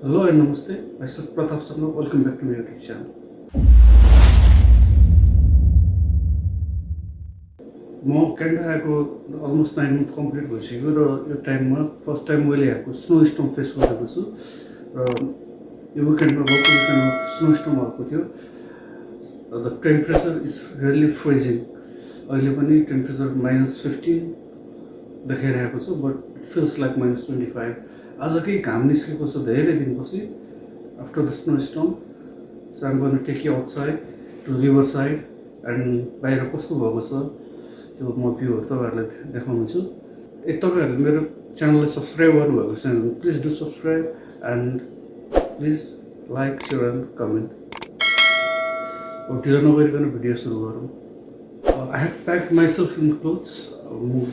Hello and Namaste. Myself Pratap Sarma. Welcome back to my YouTube channel. म Canada आएको almost 9 month complete भइसक्यो र यो टाइममा फर्स्ट टाइम मैले यहाँको स्नो स्टर्म फेस गरेको छु र यो विकेन्डमा गएको विकेन्डमा स्नो स्टर्म भएको थियो। The temperature is really freezing. अहिले पनि टेम्परेचर -15 देखाइरहेको छ, बट इट फिल्स लाइक -25। आज केही घाम निस्केको छ धेरै दिनपछि after the snow storm. So I'm going to take you outside to river side and बाहिर कस्तो भएको छ त्यो म भ्यूहरू तपाईँहरूलाई देखाउँछु। तपाईँहरूले मेरो च्यानललाई सब्सक्राइब गर्नुभएको छैन भने please do subscribe and please like share and comment. ढिलो नगरिकन भिडियो सुरु गरौँ। I have packed myself in clothes.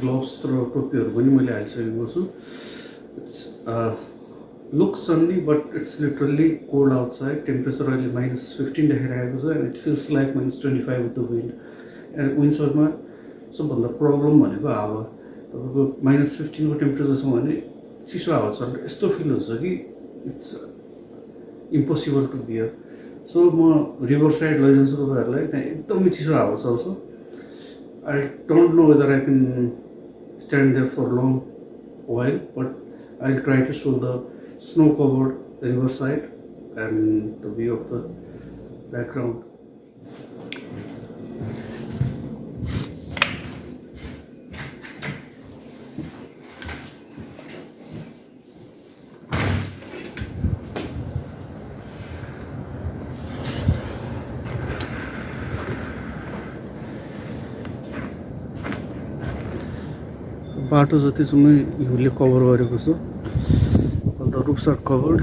Gloves र टोपीहरू पनि मैले हालिसकेको छु। It's looks sunny but it's literally cold outside. Temperature अहिले -15 देखाइरहेको छ and it feels like -25 with the wind. And विन्सरमा सबभन्दा प्रब्लम भनेको हावा। तपाईँको -15 को टेम्परेचर छ भने चिसो हावा छ भने यस्तो फिल हुन्छ कि it's impossible to bear. So म रिभर साइड लैजान्छु तपाईँहरूलाई। त्यहाँ एकदमै चिसो हावा चल्छ। I don't know whether I can stand there for long while, but I'll try to show the snow-covered riverside and the view of the background. बाटो जति चाहिँ हिउँले कभर गरेको छु। The ropes are covered.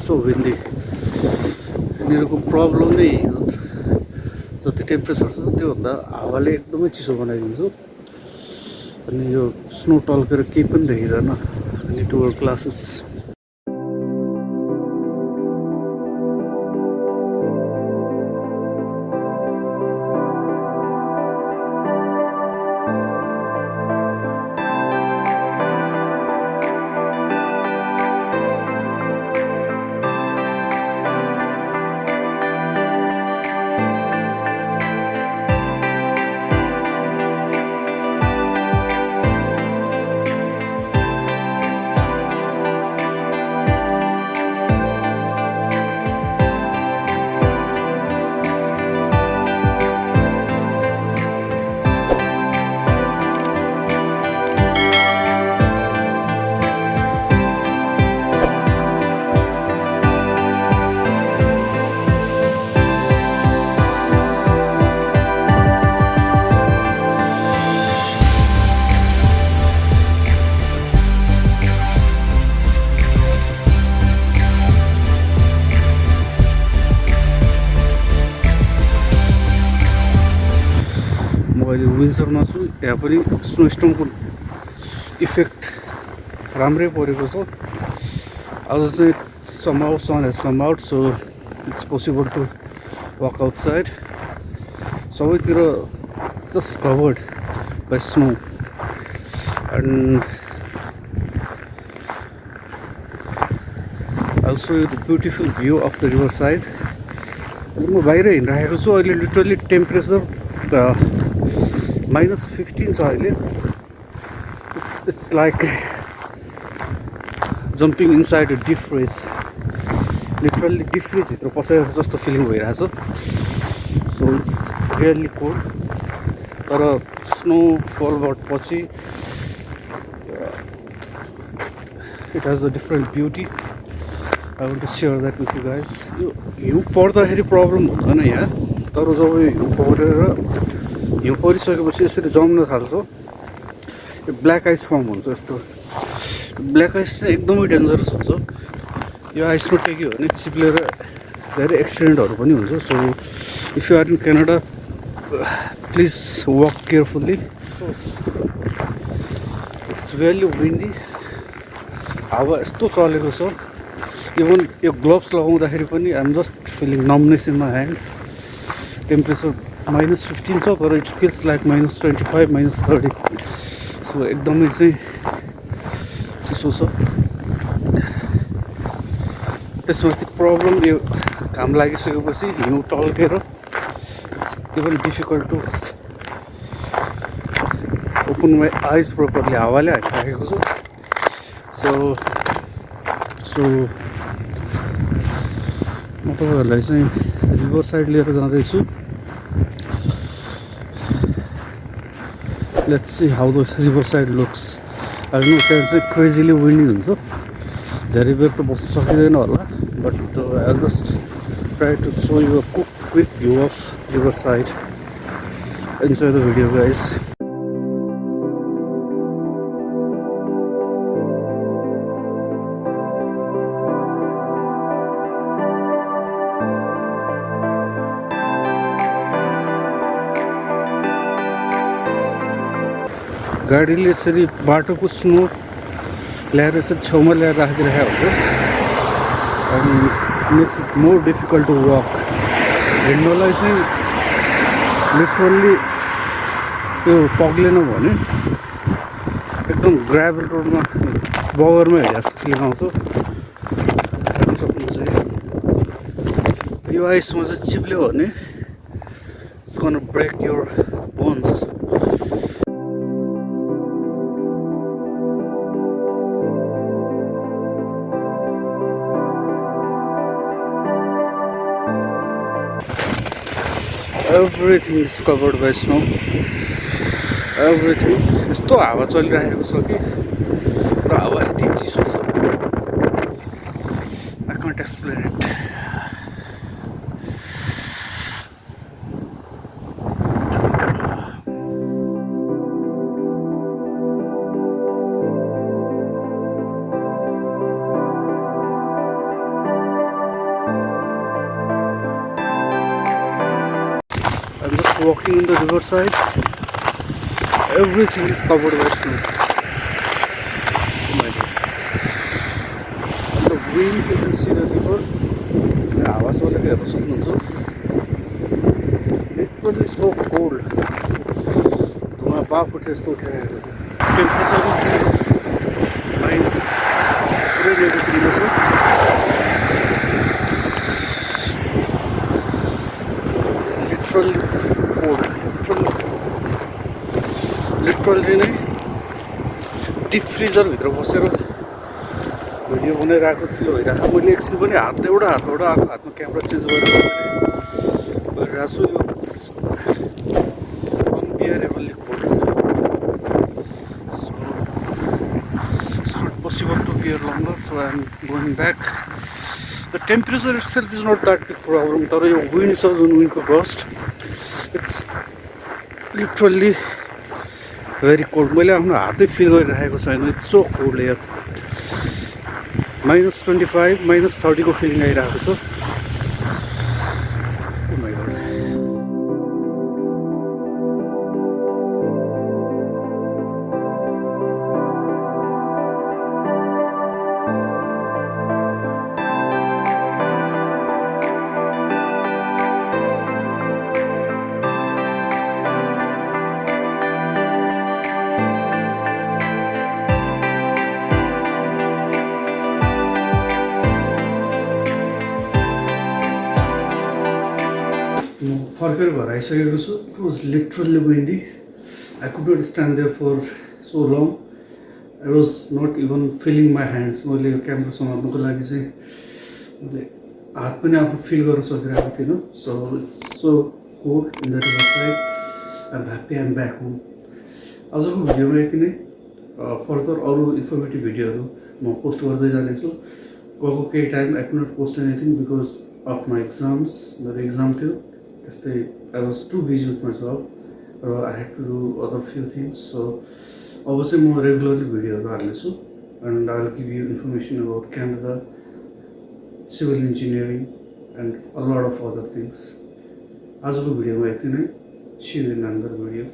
So windy. यिनीहरूको problem नै जति temperature छ त्योभन्दा हावाले एकदमै चिसो बनाइदिन्छ। अनि यो स्नो टल्केर केही पनि देखिँदैन। अनि टु आवर क्लासेस। अहिले विन्सरमा छु। यहाँ पनि स्नो स्टर्मको इफेक्ट राम्रै परेको छ। आज चाहिँ somehow sun has come out, so it's possible to walk outside. सबैतिर just covered by snow and I'll show you the beautiful view of the riverside. म बाहिर हिँडिरहेको छु। अहिले लिटरली टेम्परेचर -15 छ अहिले। It's like jumping inside a deep fridge. Literally deep फ्रिजभित्र पसेर जस्तो फिलिङ भइरहेछ। So it's really cold. तर स्नोफलबाट पछि it has a different beauty. I want to share that with you guys. यो हिउँ पर्दाखेरि प्रब्लम हुँदैन यहाँ, तर जब हिउँ परेर हिउँ परिसकेपछि यसरी जम्न थाल्छ यो ब्ल्याक आइस फर्म हुन्छ। यस्तो ब्ल्याक आइस चाहिँ एकदमै डेन्जरस हुन्छ। यो आइसमा टेक्यो भने चिप्लेर धेरै एक्सिडेन्टहरू पनि हुन्छ। So if you are in Canada please walk carefully. It's really windy. हावा यस्तो चलेको छ। इभन यो ग्लोभ्स लगाउँदाखेरि पनि I'm just feeling numbness in my hand. Temperature -15 छ, तर इट फिल्स लाइक -25 -30। सो एकदमै चाहिँ चिसो छ। त्यसमाथि प्रब्लम यो घाम लागिसकेपछि हिउँ टल्केर even difficult to open my eyes properly हावाले हालिराखेको छु सो म तपाईँहरूलाई चाहिँ रिभर साइड लिएर जाँदैछु let's see how the river side looks होइन त्यहाँ चाहिँ क्रेजिली विन्डी हुन्छ धेरै बेर त बस्नु सकिँदैन होला but I just try to show you a quick view of river side enjoy the video guys गाडीले यसरी बाटोको स्नो ल्याएर यसरी छेउमा ल्याएर राखिदिरहेको हुन्छ अनि makes it more difficult to walk हिँड्नलाई चाहिँ लिटरल्ली त्यो पग्लेन भने एकदम ग्राभल रोडमा बगरमा हेरे जस्तो फिल आउँछ हेर्न सक्नुहुन्छ यो आइसमा चाहिँ चिप्ल्यो भने it's gonna break your bones Everything is covered by snow. Everything. यस्तो हावा चलिरहेको छ कि र हावा यति चिसो छ I can't explain it. I'm just walking on the riverside. Everything is covered by snow. Oh my god. On the wind you can see the river. हावा चलेको हेर्न सक्नुहुन्छ Literally so cold. धुवा बाफ उठे जस्तो उठिरहेको छ टेम्परेचर पुरै नेगेटिभ छ लिटरली नै डिप फ्रिजरभित्र बसेर भिडियो बनाइरहेको फिल भइरहेको मैले एकछिन पनि एउटा हातबाट आएको हातमा क्यामेरा चेन्ज गरिरहेको छु यो unbearably cold so it's not possible to bear longer so I am going back the temperature itself is not that big problem तर यो विन्ड छ जुन विन्डको gust it's literally very cold मैले आफ्नो हातै फिल गरिरहेको छैन इट्स सो कोल्ड एयर -25 -30 को फिलिङ आइरहेको छ फर्केर घर आइसकेको छु it was literally windy I could not stand there for so long I was not even feeling my hands मैले यो क्यामेरा समात्नुको लागि चाहिँ मैले हात पनि आफ्नो फिल गर्न सकिरहेको थिइनँ so it's so cold in the river side I am happy I am back home आजको भिडियोमा यति नै फर्दर अरू इन्फर्मेटिभ भिडियोहरू म पोस्ट गर्दै जानेछु गएको केही time I could not post anything because of my exams मेरो एक्जाम थियो त्यस्तै I was too busy with my job र I had to do other few things so अब चाहिँ म रेगुलरली भिडियोहरू हाल्नेछु and I will give you information about Canada civil engineering and a lot of other things आजको भिडियोमा यति नै see you in another video